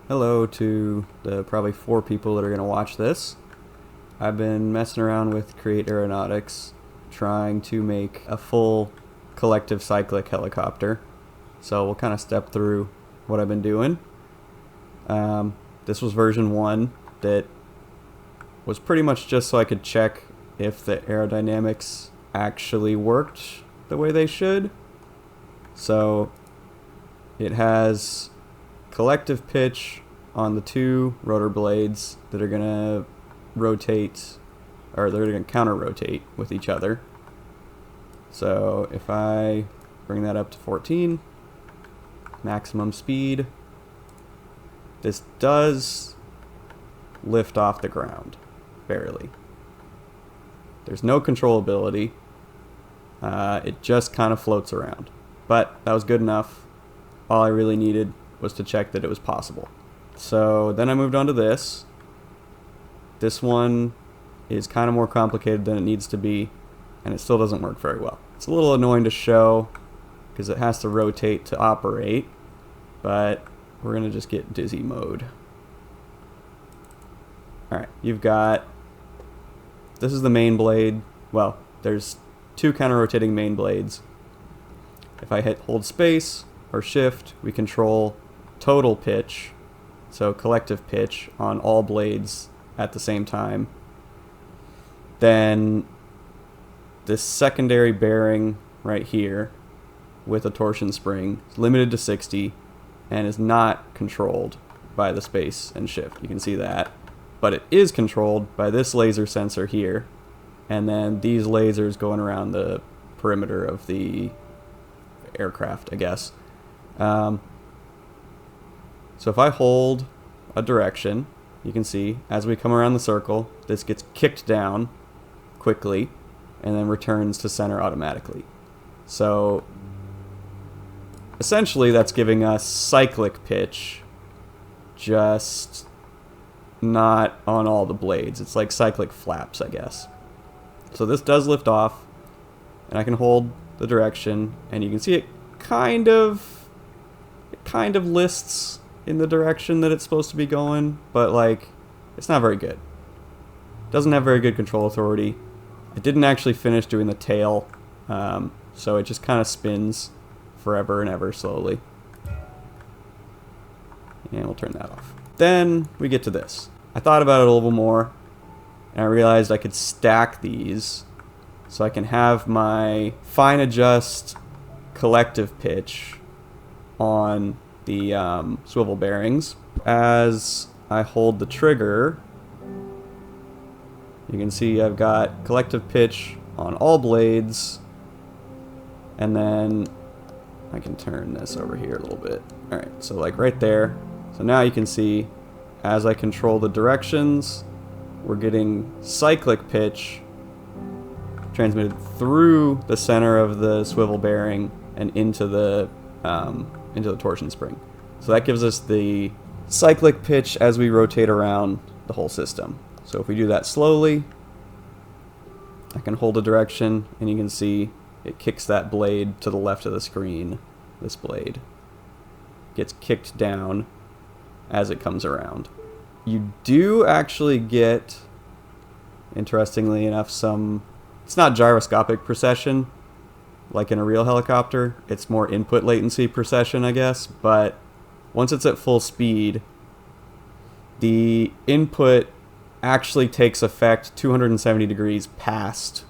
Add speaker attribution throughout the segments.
Speaker 1: Hello to the probably 4 people that are going to watch this. I've been messing around with Create Aeronautics, trying to make a full collective cyclic helicopter. So we'll kind of step through what I've been doing. This was version 1 that was pretty much just so I could check if the aerodynamics actually worked the way they should. So it has collective pitch on the 2 rotor blades that are going to rotate, or they're going to counter rotate with each other. So if I bring that up to 14, maximum speed, this does lift off the ground, barely. There's no controllability. It just kind of floats around. But that was good enough. All I really needed was to check that it was possible. So then I moved on to this. This one is kind of more complicated than it needs to be, and it still doesn't work very well. It's a little annoying to show because it has to rotate to operate, but we're going to just get dizzy mode. Alright, you've got, this is the main blade. Well, there's 2 counter-rotating main blades. If I hold space or shift, we control total pitch, so collective pitch on all blades at the same time. Then this secondary bearing right here with a torsion spring is limited to 60 and is not controlled by the space and shift. You can see that. But it is controlled by this laser sensor here, and then these lasers going around the perimeter of the aircraft, I guess. So if I hold a direction, you can see as we come around the circle, this gets kicked down quickly and then returns to center automatically. So essentially that's giving us cyclic pitch, just not on all the blades. It's like cyclic flaps, I guess. So this does lift off, and I can hold the direction, and you can see it kind of lists in the direction that it's supposed to be going, but like, it's not very good. Doesn't have very good control authority. It didn't actually finish doing the tail, so it just kind of spins forever and ever slowly. And we'll turn that off. Then we get to this. I thought about it a little more, and I realized I could stack these so I can have my fine adjust collective pitch on the swivel bearings. As I hold the trigger, you can see I've got collective pitch on all blades, and then I can turn this over here a little bit. Alright, so like right there. So now you can see as I control the directions, we're getting cyclic pitch transmitted through the center of the swivel bearing and into the torsion spring. So that gives us the cyclic pitch as we rotate around the whole system. So if we do that slowly, I can hold a direction, and you can see it kicks that blade to the left of the screen. This blade gets kicked down as it comes around. You do actually get, interestingly enough, it's not gyroscopic precession like in a real helicopter. It's more input latency precession, I guess, but once it's at full speed, the input actually takes effect 270 degrees past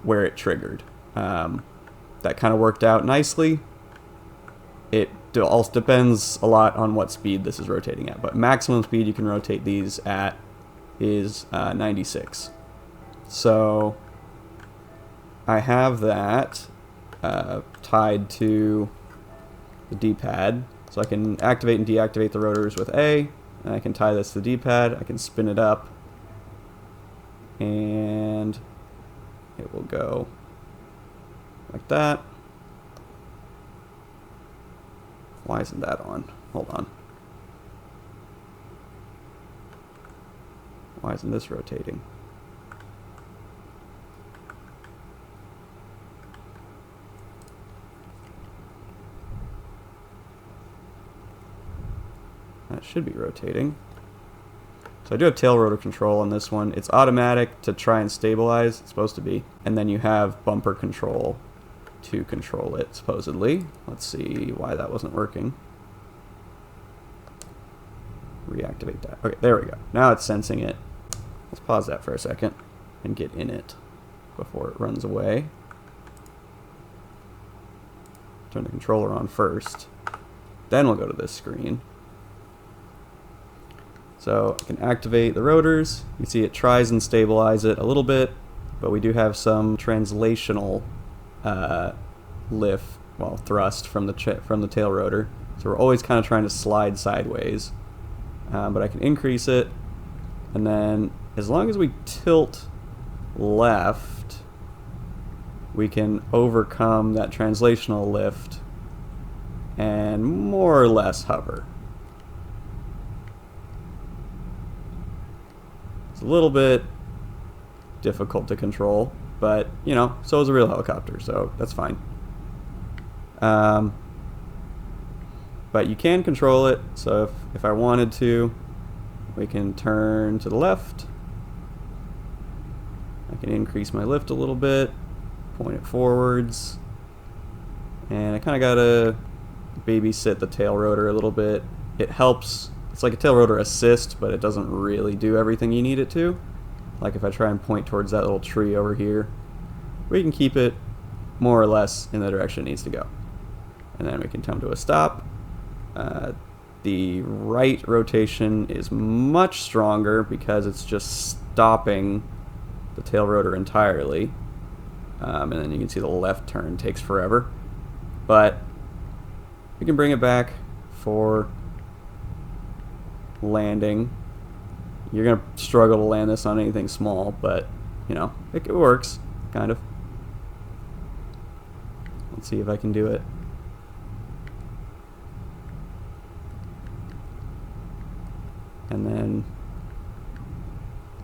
Speaker 1: where it triggered. That kind of worked out nicely. It also depends a lot on what speed this is rotating at, but maximum speed you can rotate these at is 96. So I have that tied to the D-pad, so I can activate and deactivate the rotors with A, and I can tie this to the D-pad. I can spin it up, and it will go like that. Why isn't that on? Hold on. Why isn't this rotating? That should be rotating. So I do have tail rotor control on this one. It's automatic to try and stabilize. It's supposed to be. And then you have bumper control to control it, supposedly. Let's see why that wasn't working. Reactivate that. Okay, there we go. Now it's sensing it. Let's pause that for a second and get in it before it runs away. Turn the controller on first. Then we'll go to this screen. So I can activate the rotors. You see it tries and stabilize it a little bit, but we do have some translational thrust from the tail rotor. So we're always kind of trying to slide sideways. But I can increase it, and then as long as we tilt left, we can overcome that translational lift and more or less hover. It's a little bit difficult to control, but you know, so is a real helicopter, so that's fine. But you can control it, so if I wanted to, we can turn to the left. I can increase my lift a little bit, point it forwards, and I kind of gotta babysit the tail rotor a little bit. It helps. It's like a tail rotor assist, but it doesn't really do everything you need it to. Like if I try and point towards that little tree over here, we can keep it more or less in the direction it needs to go. And then we can come to a stop. The right rotation is much stronger because it's just stopping the tail rotor entirely. And then you can see the left turn takes forever. But we can bring it back for landing. You're going to struggle to land this on anything small, but you know, it works, kind of. Let's see if I can do it. And then,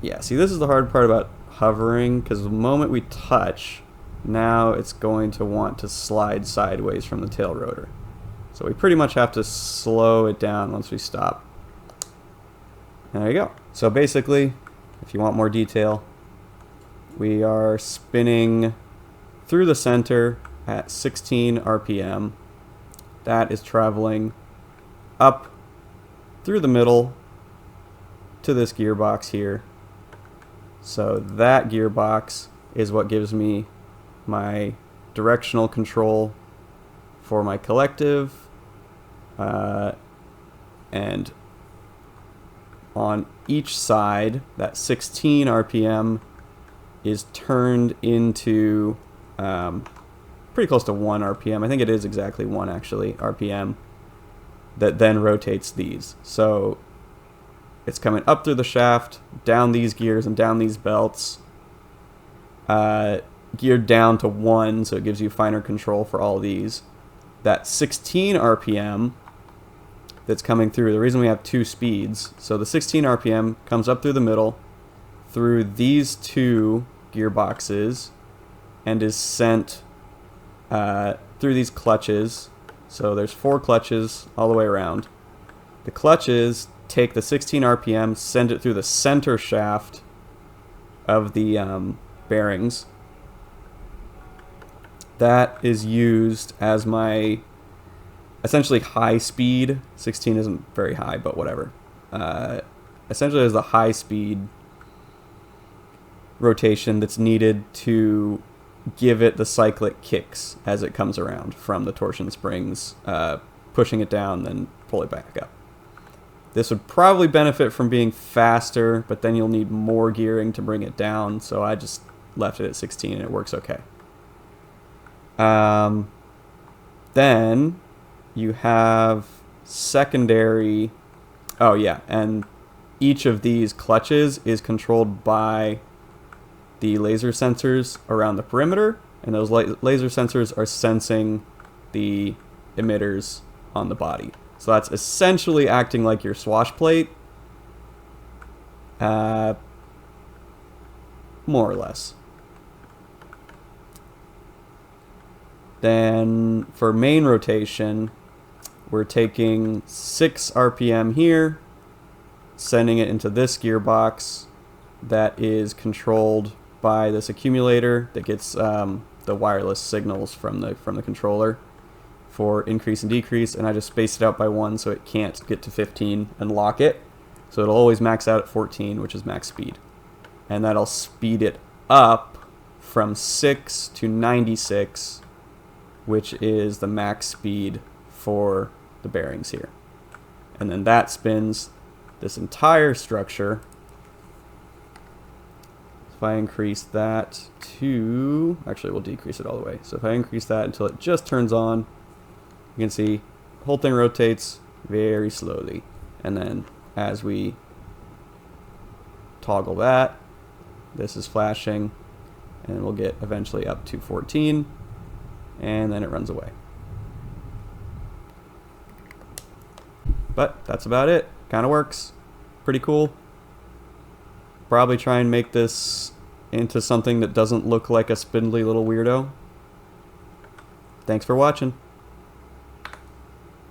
Speaker 1: yeah, see, this is the hard part about hovering, because the moment we touch, now it's going to want to slide sideways from the tail rotor. So we pretty much have to slow it down once we stop. And there you go. So basically, if you want more detail, we are spinning through the center at 16 RPM. That is traveling up through the middle to this gearbox here. So that gearbox is what gives me my directional control for my collective, and on each side that 16 RPM is turned into pretty close to 1 RPM. I think it is exactly 1 actually RPM that then rotates these. So it's coming up through the shaft, down these gears and down these belts, geared down to 1, so it gives you finer control for all these. That 16 RPM that's coming through, the reason we have 2 speeds, so the 16 RPM comes up through the middle, through these 2 gearboxes, and is sent through these clutches. So there's 4 clutches all the way around. The clutches take the 16 RPM, send it through the center shaft of the bearings. That is used as my essentially high speed. 16 isn't very high, but whatever. Essentially as the high speed rotation that's needed to give it the cyclic kicks as it comes around from the torsion springs, pushing it down, then pull it back up. This would probably benefit from being faster, but then you'll need more gearing to bring it down, so I just left it at 16 and it works okay. Then you have secondary, oh yeah, and each of these clutches is controlled by the laser sensors around the perimeter, and those laser sensors are sensing the emitters on the body. So that's essentially acting like your swash plate, more or less. Then for main rotation, we're taking 6 RPM here, sending it into this gearbox that is controlled by this accumulator that gets the wireless signals from the controller for increase and decrease, and I just spaced it out by 1 so it can't get to 15 and lock it. So it'll always max out at 14, which is max speed. And that'll speed it up from 6 to 96, which is the max speed for the bearings here. And then that spins this entire structure. If I increase that to, actually we'll decrease it all the way. So if I increase that until it just turns on, you can see the whole thing rotates very slowly. And then as we toggle that, this is flashing, and we'll get eventually up to 14, and then it runs away. But that's about it. Kind of works. Pretty cool. Probably try and make this into something that doesn't look like a spindly little weirdo. Thanks for watching.